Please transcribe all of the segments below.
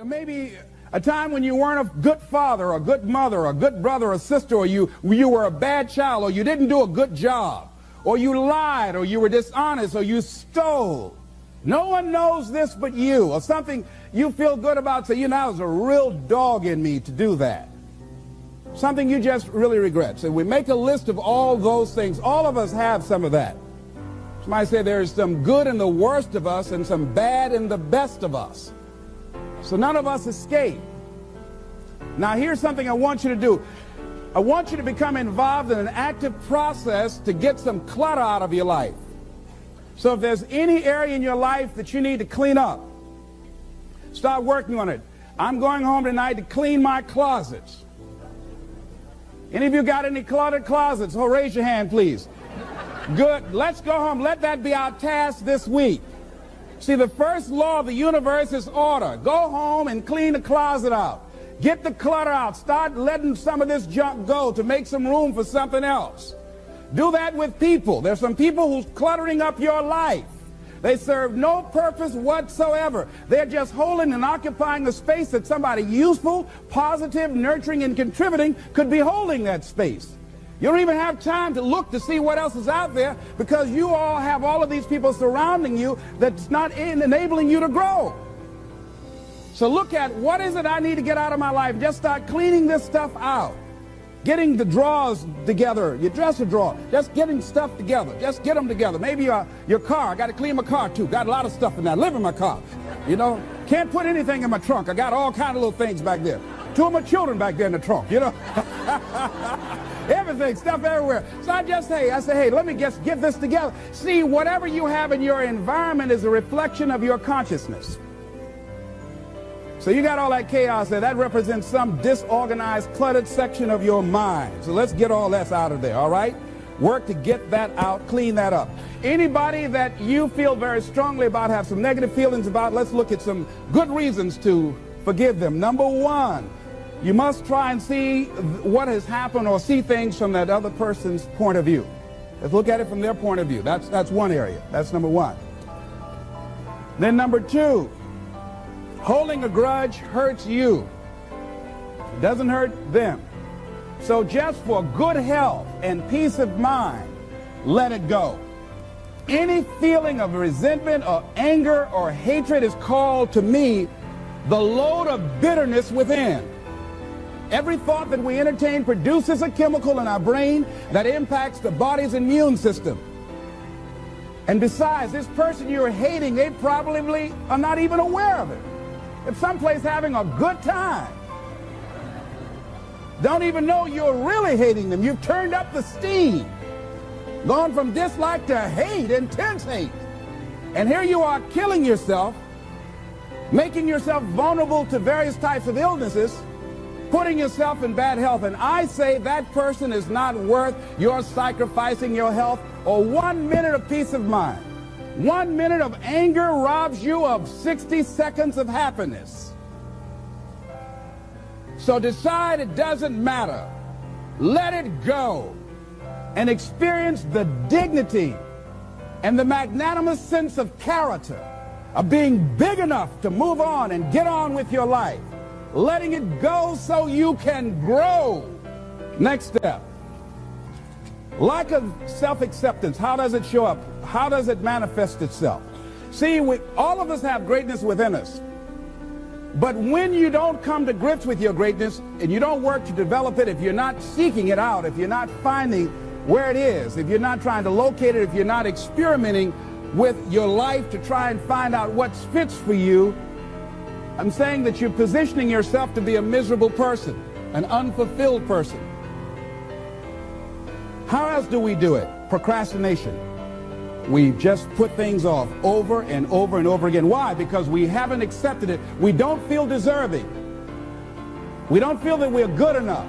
maybe a time when you weren't a good father or a good mother or a good brother or sister, or you were a bad child, or you didn't do a good job, or you lied, or you were dishonest, or you stole. No one knows this but you, or something you feel good about. Say, I was a real dog in me to do that. Something you just really regret. So we make a list of all those things. All of us have some of that. Somebody say there's some good in the worst of us and some bad in the best of us. So none of us escape. Now here's something I want you to do. I want you to become involved in an active process to get some clutter out of your life. So if there's any area in your life that you need to clean up, start working on it. I'm going home tonight to clean my closets. Any of you got any cluttered closets? Oh, raise your hand, please. Good. Let's go home. Let that be our task this week. See, the first law of the universe is order. Go home and clean the closet out. Get the clutter out. Start letting some of this junk go to make some room for something else. Do that with people. There's some people who's cluttering up your life. They serve no purpose whatsoever. They're just holding and occupying a space that somebody useful, positive, nurturing, and contributing could be holding that space. You don't even have time to look to see what else is out there because you all have all of these people surrounding you that's not enabling you to grow. So look at what is it I need to get out of my life. Just start cleaning this stuff out. Getting the drawers together, your dresser drawer, just getting stuff together. Just get them together. Maybe your car. I got to clean my car too. Got a lot of stuff in there. I live in my car. Can't put anything in my trunk. I got all kind of little things back there. 2 of my children back there in the trunk, Everything, stuff everywhere. So I say, hey, let me just get this together. See, whatever you have in your environment is a reflection of your consciousness. So you got all that chaos there. That represents some disorganized, cluttered section of your mind. So let's get all that out of there, all right? Work to get that out, clean that up. Anybody that you feel very strongly about, have some negative feelings about, let's look at some good reasons to forgive them. Number one, you must try and see what has happened or see things from that other person's point of view. Let's look at it from their point of view. That's one area. That's number one. Then number two, holding a grudge hurts you. It doesn't hurt them. So just for good health and peace of mind, let it go. Any feeling of resentment or anger or hatred is called to me the load of bitterness within. Every thought that we entertain produces a chemical in our brain that impacts the body's immune system. And besides, this person you're hating, they probably are not even aware of it. If someplace having a good time, don't even know you're really hating them. You've turned up the steam, gone from dislike to hate, intense hate. And here you are killing yourself, making yourself vulnerable to various types of illnesses, putting yourself in bad health. And I say that person is not worth your sacrificing your health or 1 minute of peace of mind. 1 minute of anger robs you of 60 seconds of happiness. So decide it doesn't matter. Let it go and experience the dignity and the magnanimous sense of character of being big enough to move on and get on with your life. Letting it go so you can grow. Next step. Lack of self-acceptance. How does it show up? How does it manifest itself? See, all of us have greatness within us. But when you don't come to grips with your greatness and you don't work to develop it, if you're not seeking it out, if you're not finding where it is, if you're not trying to locate it, if you're not experimenting with your life to try and find out what fits for you, I'm saying that you're positioning yourself to be a miserable person, an unfulfilled person. How else do we do it? Procrastination. We just put things off over and over and over again. Why? Because we haven't accepted it. We don't feel deserving. We don't feel that we're good enough.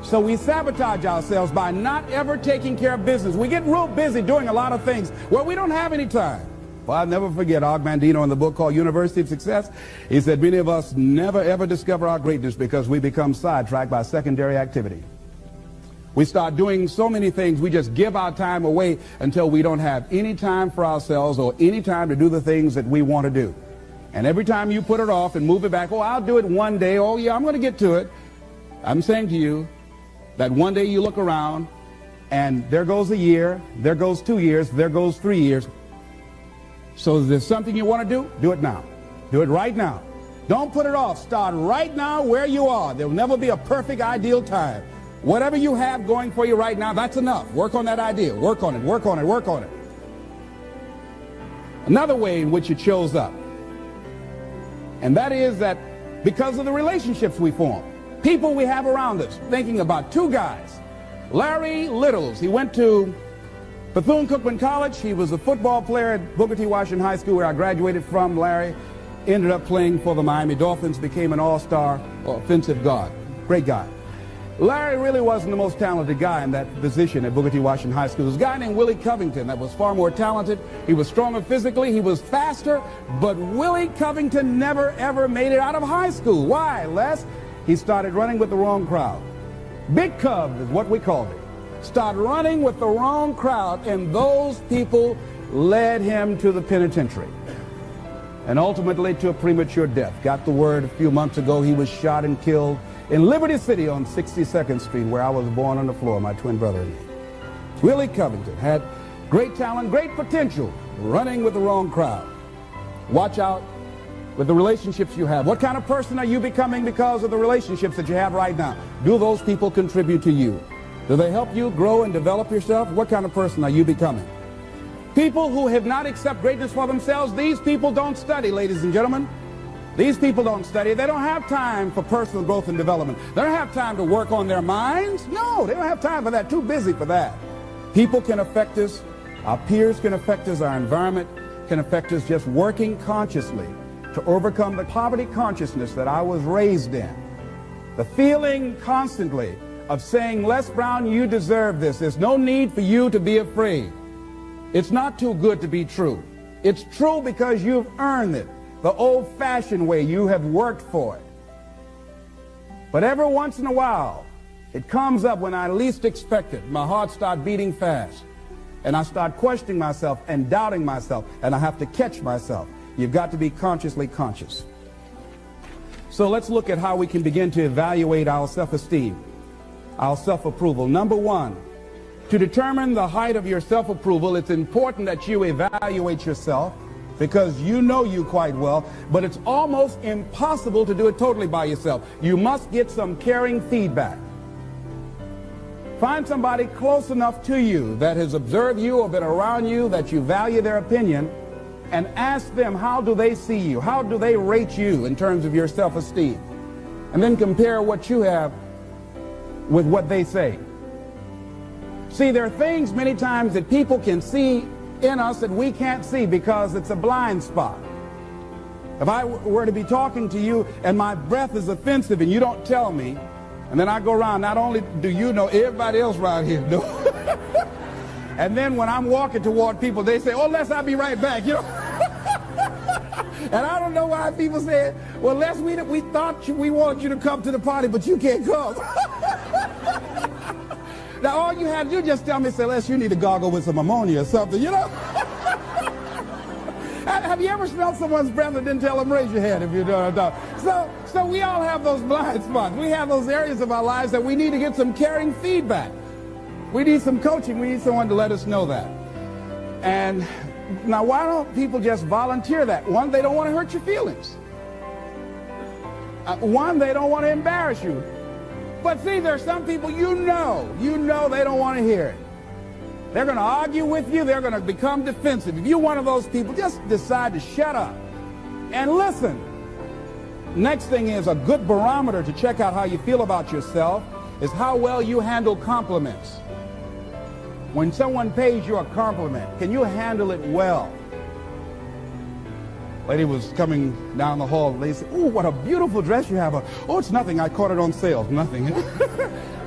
So we sabotage ourselves by not ever taking care of business. We get real busy doing a lot of things where we don't have any time. Well, I'll never forget Og Mandino in the book called University of Success. He said many of us never ever discover our greatness because we become sidetracked by secondary activity. We start doing so many things, we just give our time away until we don't have any time for ourselves or any time to do the things that we want to do. And every time you put it off and move it back, oh, I'll do it one day, oh yeah, I'm going to get to it. I'm saying to you that one day you look around and there goes a year, there goes 2 years, there goes 3 years. So if there's something you want to do it now. Do it right now. Don't put it off. Start right now where you are. There will never be a perfect, ideal time. Whatever you have going for you right now, that's enough. Work on that idea. Work on it, work on it, work on it. Another way in which it shows up, and that is that because of the relationships we form, people we have around us. Thinking about two guys. Larry Littles, he went to Bethune-Cookman College. He was a football player at Booker T. Washington High School, where I graduated from. Larry ended up playing for the Miami Dolphins, became an all-star offensive guard. Great guy. Larry really wasn't the most talented guy in that position at Booker T. Washington High School. There was a guy named Willie Covington that was far more talented. He was stronger physically. He was faster. But Willie Covington never, ever made it out of high school. Why, Les? He started running with the wrong crowd. Big Cub is what we called it. Started running with the wrong crowd, and those people led him to the penitentiary. And ultimately to a premature death. Got the word a few months ago he was shot and killed in Liberty City on 62nd Street, where I was born on the floor, my twin brother and me. Willie Covington had great talent, great potential, running with the wrong crowd. Watch out with the relationships you have. What kind of person are you becoming because of the relationships that you have right now? Do those people contribute to you? Do they help you grow and develop yourself? What kind of person are you becoming? People who have not accepted greatness for themselves, these people don't study, ladies and gentlemen. These people don't study. They don't have time for personal growth and development. They don't have time to work on their minds. No, they don't have time for that. Too busy for that. People can affect us. Our peers can affect us. Our environment can affect us. Just working consciously to overcome the poverty consciousness that I was raised in. The feeling constantly of saying, Les Brown, you deserve this. There's no need for you to be afraid. It's not too good to be true. It's true because you've earned it. The old-fashioned way, you have worked for it. But every once in a while, it comes up when I least expect it. My heart starts beating fast. And I start questioning myself and doubting myself. And I have to catch myself. You've got to be consciously conscious. So let's look at how we can begin to evaluate our self-esteem, our self-approval. Number one, to determine the height of your self-approval, it's important that you evaluate yourself, because you know you quite well, but it's almost impossible to do it totally by yourself. You must get some caring feedback. Find somebody close enough to you that has observed you or been around you that you value their opinion, and ask them, how do they see you? How do they rate you in terms of your self-esteem? And then compare what you have with what they say. See, there are things many times that people can see in us that we can't see because it's a blind spot. If I were to be talking to you and my breath is offensive and you don't tell me, and then I go around, not only do you know, everybody else around here know. And then when I'm walking toward people, they say, oh, Les, I'll be right back, you know. And I don't know why people say, well, Les, we thought we wanted you to come to the party, but you can't come. Now, all you had to do, just tell me, say, Les, you need to gargle with some ammonia or something, you know? Have you ever smelled someone's breath and didn't tell them, raise your hand if you don't know? So we all have those blind spots. We have those areas of our lives that we need to get some caring feedback. We need some coaching. We need someone to let us know that. And now, why don't people just volunteer that? One, they don't want to hurt your feelings. One, they don't want to embarrass you. But see, there are some people you know they don't want to hear it. They're going to argue with you. They're going to become defensive. If you're one of those people, just decide to shut up and listen. Next thing is, a good barometer to check out how you feel about yourself is how well you handle compliments. When someone pays you a compliment, can you handle it well? Lady was coming down the hall. They said, oh, what a beautiful dress you have. Oh, it's nothing. I caught it on sale. Nothing.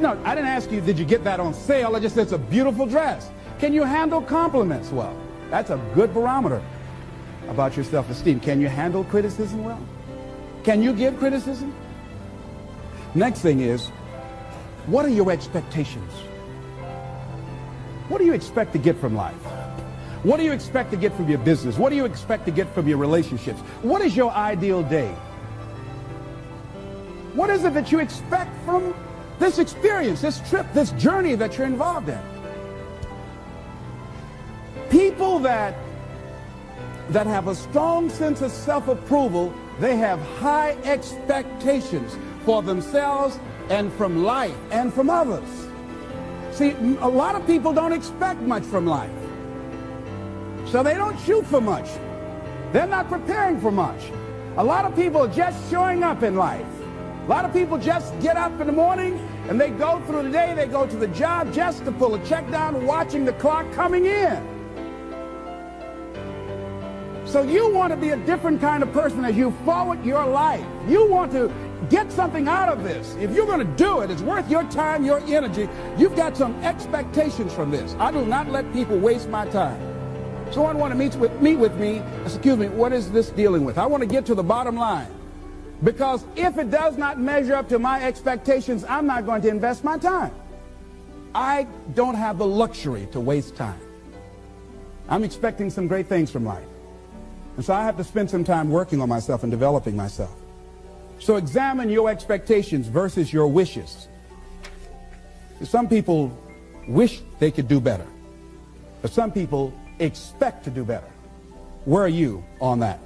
No, I didn't ask you, did you get that on sale? I just said, it's a beautiful dress. Can you handle compliments well? That's a good barometer about your self-esteem. Can you handle criticism well? Can you give criticism? Next thing is, what are your expectations? What do you expect to get from life? What do you expect to get from your business? What do you expect to get from your relationships? What is your ideal day? What is it that you expect from this experience, this trip, this journey that you're involved in? People that have a strong sense of self-approval, they have high expectations for themselves and from life and from others. See, a lot of people don't expect much from life. So they don't shoot for much. They're not preparing for much. A lot of people are just showing up in life. A lot of people just get up in the morning and they go through the day, they go to the job just to pull a check down, watching the clock coming in. So you want to be a different kind of person as you forward your life. You want to get something out of this. If you're going to do it, it's worth your time, your energy. You've got some expectations from this. I do not let people waste my time. Someone want to meet with me, excuse me, what is this dealing with? I want to get to the bottom line. Because if it does not measure up to my expectations, I'm not going to invest my time. I don't have the luxury to waste time. I'm expecting some great things from life. And so I have to spend some time working on myself and developing myself. So examine your expectations versus your wishes. Some people wish they could do better, but some people expect to do better. Where are you on that?